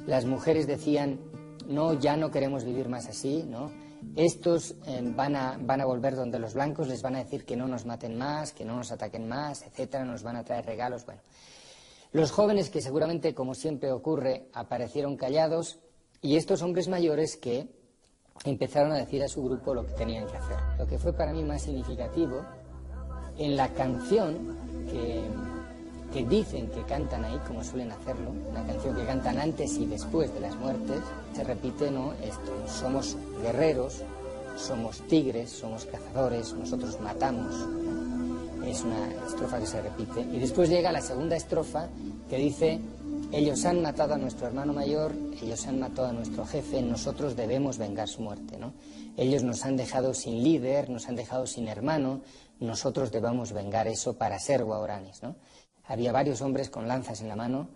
Las mujeres decían, no, ya no queremos vivir más así, ¿no? Estos van a volver donde los blancos, les van a decir que no nos maten más, que no nos ataquen más, etcétera, nos van a traer regalos, bueno. Los jóvenes, que seguramente, como siempre ocurre, aparecieron callados, y estos hombres mayores que empezaron a decir a su grupo lo que tenían que hacer. Lo que fue para mí más significativo, en la canción que dicen que cantan ahí, como suelen hacerlo, una canción que cantan antes y después de las muertes, se repite, ¿no?, esto: somos guerreros, somos tigres, somos cazadores, nosotros matamos, ¿no? Es una estrofa que se repite. Y después llega la segunda estrofa que dice: ellos han matado a nuestro hermano mayor, ellos han matado a nuestro jefe, nosotros debemos vengar su muerte, ¿no? Ellos nos han dejado sin líder, nos han dejado sin hermano, nosotros debemos vengar eso para ser guaraníes, ¿no? Había varios hombres con lanzas en la mano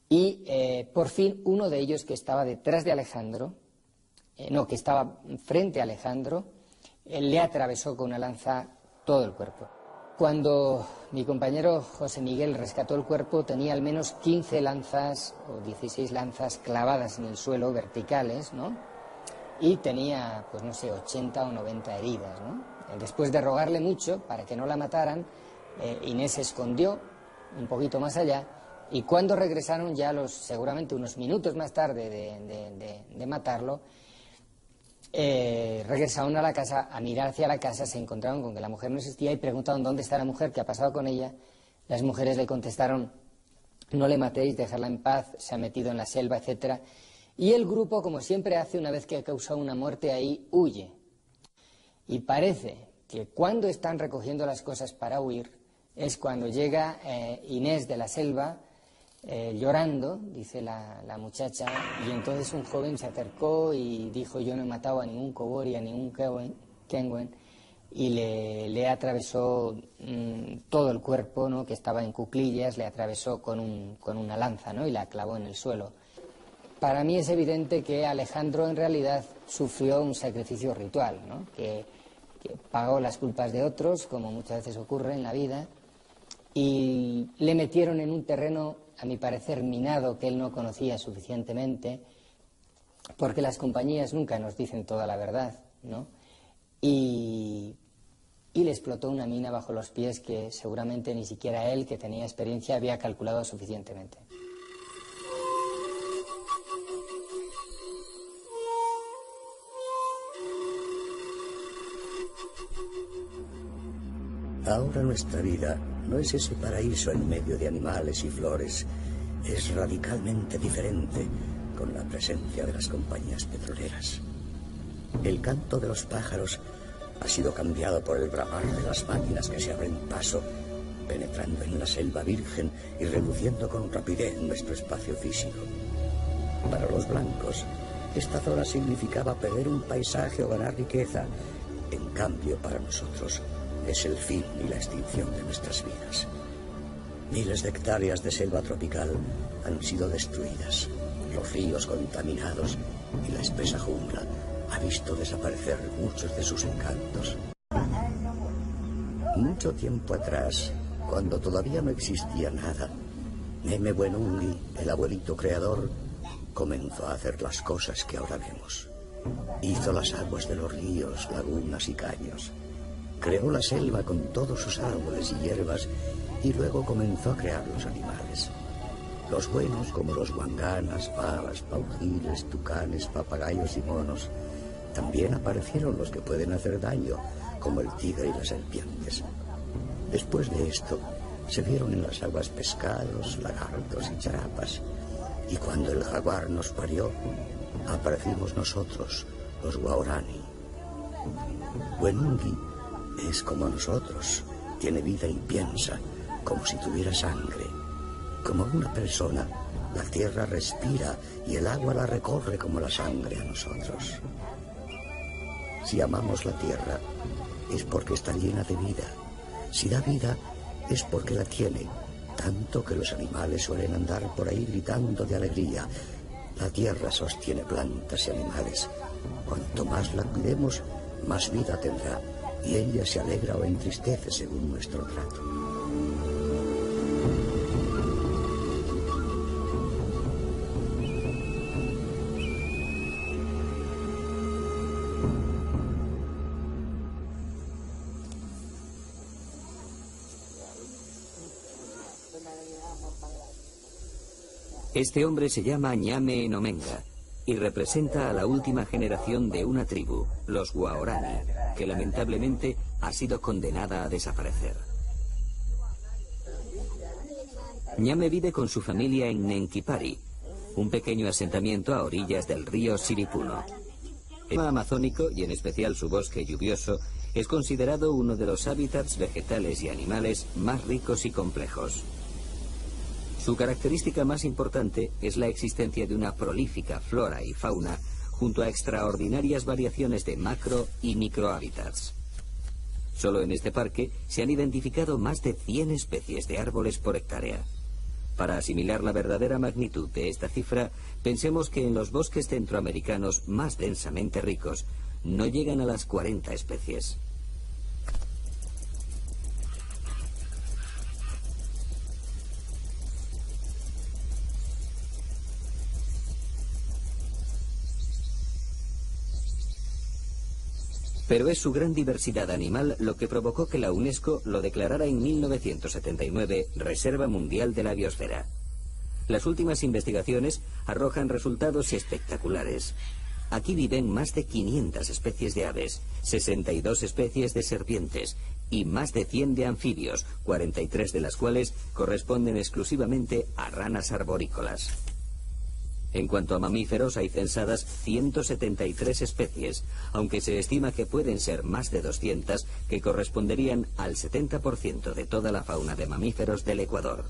y por fin uno de ellos, que estaba detrás de Alejandro, que estaba frente a Alejandro, le atravesó con una lanza todo el cuerpo. Cuando mi compañero José Miguel rescató el cuerpo, tenía al menos 15 lanzas o 16 lanzas clavadas en el suelo, verticales, ¿no? Y tenía, pues no sé, 80 o 90 heridas, ¿no? Después de rogarle mucho para que no la mataran, Inés se escondió un poquito más allá, y cuando regresaron ya seguramente unos minutos más tarde de matarlo, regresaron a la casa, a mirar hacia la casa, se encontraron con que la mujer no existía y preguntaron dónde está la mujer, qué ha pasado con ella. Las mujeres le contestaron: no le matéis, dejadla en paz, se ha metido en la selva, etcétera. Y el grupo, como siempre hace una vez que ha causado una muerte ahí, huye. Y parece que cuando están recogiendo las cosas para huir es cuando llega Inés de la selva, llorando, dice la muchacha, y entonces un joven se acercó y dijo: yo no he matado a ningún Kogori, a ningún Kenwen, y le atravesó todo el cuerpo, ¿no?, que estaba en cuclillas, le atravesó con una lanza, ¿no?, y la clavó en el suelo. Para mí es evidente que Alejandro en realidad sufrió un sacrificio ritual, ¿no?, que pagó las culpas de otros, como muchas veces ocurre en la vida, y le metieron en un terreno, a mi parecer, minado, que él no conocía suficientemente, porque las compañías nunca nos dicen toda la verdad, ¿no? Y le explotó una mina bajo los pies que seguramente ni siquiera él, que tenía experiencia, había calculado suficientemente. Ahora nuestra vida no es ese paraíso en medio de animales y flores. Es radicalmente diferente con la presencia de las compañías petroleras. El canto de los pájaros ha sido cambiado por el bramar de las máquinas que se abren paso, penetrando en la selva virgen y reduciendo con rapidez nuestro espacio físico. Para los blancos, esta zona significaba perder un paisaje o ganar riqueza. En cambio, para nosotros, es el fin y la extinción de nuestras vidas. Miles de hectáreas de selva tropical han sido destruidas, los ríos contaminados y la espesa jungla ha visto desaparecer muchos de sus encantos. Mucho tiempo atrás, cuando todavía no existía nada, Meme Wenunghi, el abuelito creador, comenzó a hacer las cosas que ahora vemos. Hizo las aguas de los ríos, lagunas y caños. Creó la selva con todos sus árboles y hierbas y luego comenzó a crear los animales. Los buenos, como los guanganas, pavas, paujiles, tucanes, papagayos y monos. También aparecieron los que pueden hacer daño, como el tigre y las serpientes. Después de esto, se vieron en las aguas pescados, lagartos y charapas. Y cuando el jaguar nos parió, aparecimos nosotros, los guaraní. Wenunghi es como nosotros, tiene vida y piensa, como si tuviera sangre. Como una persona, la tierra respira y el agua la recorre como la sangre a nosotros. Si amamos la tierra, es porque está llena de vida. Si da vida, es porque la tiene, tanto que los animales suelen andar por ahí gritando de alegría. La tierra sostiene plantas y animales. Cuanto más la cuidemos, más vida tendrá, y ella se alegra o entristece según nuestro trato. Este hombre se llama Ñame Enomenga y representa a la última generación de una tribu, los Waorani, que lamentablemente ha sido condenada a desaparecer. Ñame vive con su familia en Nenquipari, un pequeño asentamiento a orillas del río Siripuno. El clima amazónico, y en especial su bosque lluvioso, es considerado uno de los hábitats vegetales y animales más ricos y complejos. Su característica más importante es la existencia de una prolífica flora y fauna, junto a extraordinarias variaciones de macro y microhábitats. Solo en este parque se han identificado más de 100 especies de árboles por hectárea. Para asimilar la verdadera magnitud de esta cifra, pensemos que en los bosques centroamericanos más densamente ricos no llegan a las 40 especies. Pero es su gran diversidad animal lo que provocó que la UNESCO lo declarara en 1979 Reserva Mundial de la Biosfera. Las últimas investigaciones arrojan resultados espectaculares. Aquí viven más de 500 especies de aves, 62 especies de serpientes y más de 100 de anfibios, 43 de las cuales corresponden exclusivamente a ranas arborícolas. En cuanto a mamíferos, hay censadas 173 especies, aunque se estima que pueden ser más de 200, que corresponderían al 70% de toda la fauna de mamíferos del Ecuador.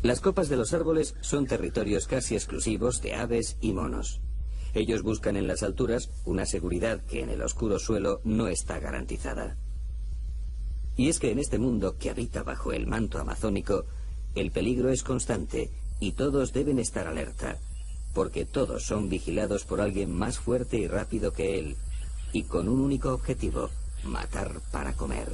Las copas de los árboles son territorios casi exclusivos de aves y monos. Ellos buscan en las alturas una seguridad que en el oscuro suelo no está garantizada. Y es que en este mundo que habita bajo el manto amazónico, el peligro es constante y todos deben estar alerta, porque todos son vigilados por alguien más fuerte y rápido que él, y con un único objetivo: matar para comer.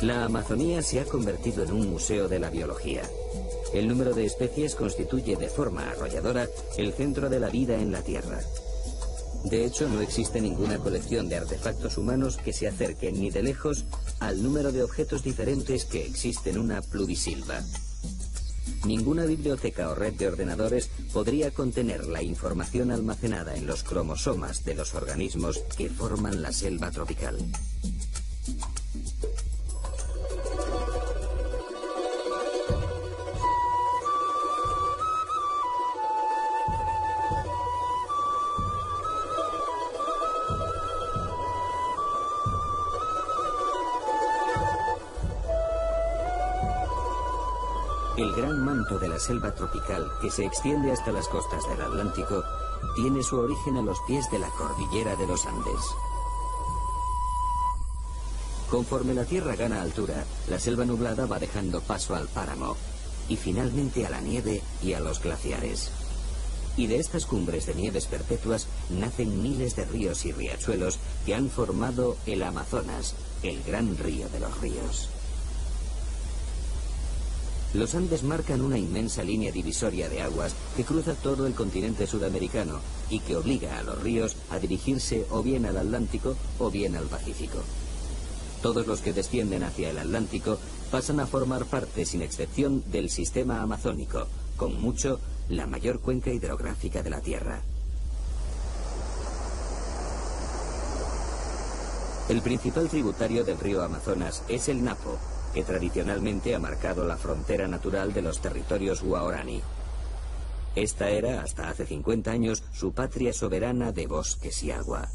La Amazonía se ha convertido en un museo de la biología. El número de especies constituye de forma arrolladora el centro de la vida en la Tierra. De hecho, no existe ninguna colección de artefactos humanos que se acerquen ni de lejos al número de objetos diferentes que existe en una pluvisilva. Ninguna biblioteca o red de ordenadores podría contener la información almacenada en los cromosomas de los organismos que forman la selva tropical. El gran manto de la selva tropical, que se extiende hasta las costas del Atlántico, tiene su origen a los pies de la cordillera de los Andes. Conforme la Tierra gana altura, la selva nublada va dejando paso al páramo, y finalmente a la nieve y a los glaciares. Y de estas cumbres de nieves perpetuas nacen miles de ríos y riachuelos que han formado el Amazonas, el gran río de los ríos. Los Andes marcan una inmensa línea divisoria de aguas que cruza todo el continente sudamericano y que obliga a los ríos a dirigirse o bien al Atlántico o bien al Pacífico. Todos los que descienden hacia el Atlántico pasan a formar parte, sin excepción, del sistema amazónico, con mucho la mayor cuenca hidrográfica de la Tierra. El principal tributario del río Amazonas es el Napo, que tradicionalmente ha marcado la frontera natural de los territorios Guaraní. Esta era, hasta hace 50 años, su patria soberana de bosques y agua.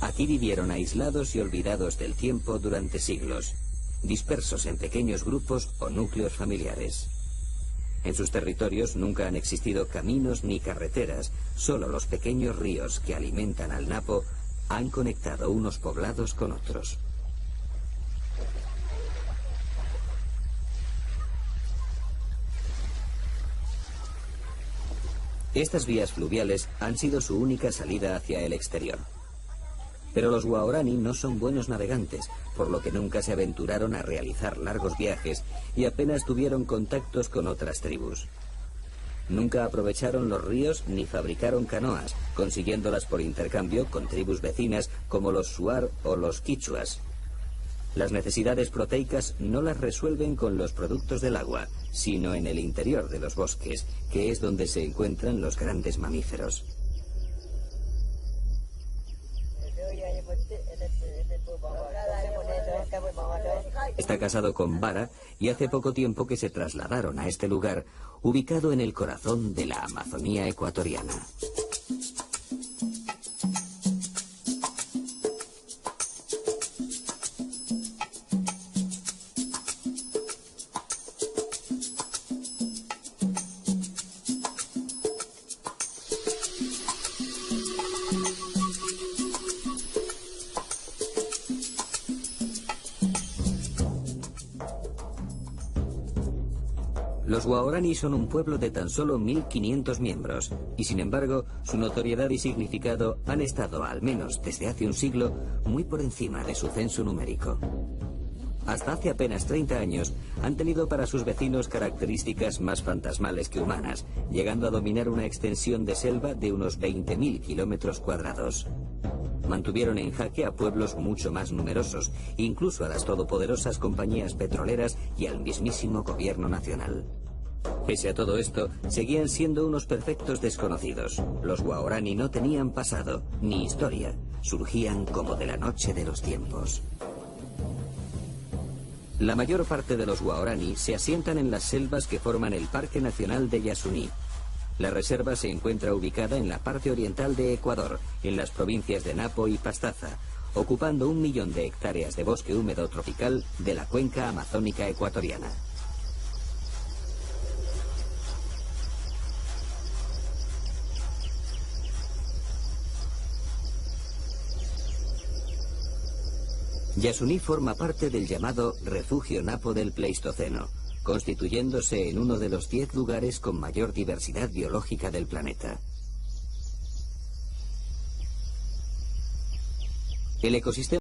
Aquí vivieron aislados y olvidados del tiempo durante siglos, dispersos en pequeños grupos o núcleos familiares. En sus territorios nunca han existido caminos ni carreteras, solo los pequeños ríos que alimentan al Napo han conectado unos poblados con otros. Estas vías fluviales han sido su única salida hacia el exterior. Pero los Guaraní no son buenos navegantes, por lo que nunca se aventuraron a realizar largos viajes y apenas tuvieron contactos con otras tribus. Nunca aprovecharon los ríos ni fabricaron canoas, consiguiéndolas por intercambio con tribus vecinas como los Shuar o los Quichuas. Las necesidades proteicas no las resuelven con los productos del agua, sino en el interior de los bosques, que es donde se encuentran los grandes mamíferos. Está casado con Bara y hace poco tiempo que se trasladaron a este lugar, ubicado en el corazón de la Amazonía ecuatoriana. Los Guaraní son un pueblo de tan solo 1.500 miembros, y sin embargo, su notoriedad y significado han estado, al menos desde hace un siglo, muy por encima de su censo numérico. Hasta hace apenas 30 años, han tenido para sus vecinos características más fantasmales que humanas, llegando a dominar una extensión de selva de unos 20.000 kilómetros cuadrados. Mantuvieron en jaque a pueblos mucho más numerosos, incluso a las todopoderosas compañías petroleras y al mismísimo gobierno nacional. Pese a todo esto, seguían siendo unos perfectos desconocidos. Los Guaraní no tenían pasado, ni historia. Surgían como de la noche de los tiempos. La mayor parte de los Guaraní se asientan en las selvas que forman el Parque Nacional de Yasuní. La reserva se encuentra ubicada en la parte oriental de Ecuador, en las provincias de Napo y Pastaza, ocupando 1 millón de hectáreas de bosque húmedo tropical de la cuenca amazónica ecuatoriana. Yasuní forma parte del llamado Refugio Napo del Pleistoceno, constituyéndose en uno de los 10 lugares con mayor diversidad biológica del planeta. El ecosistema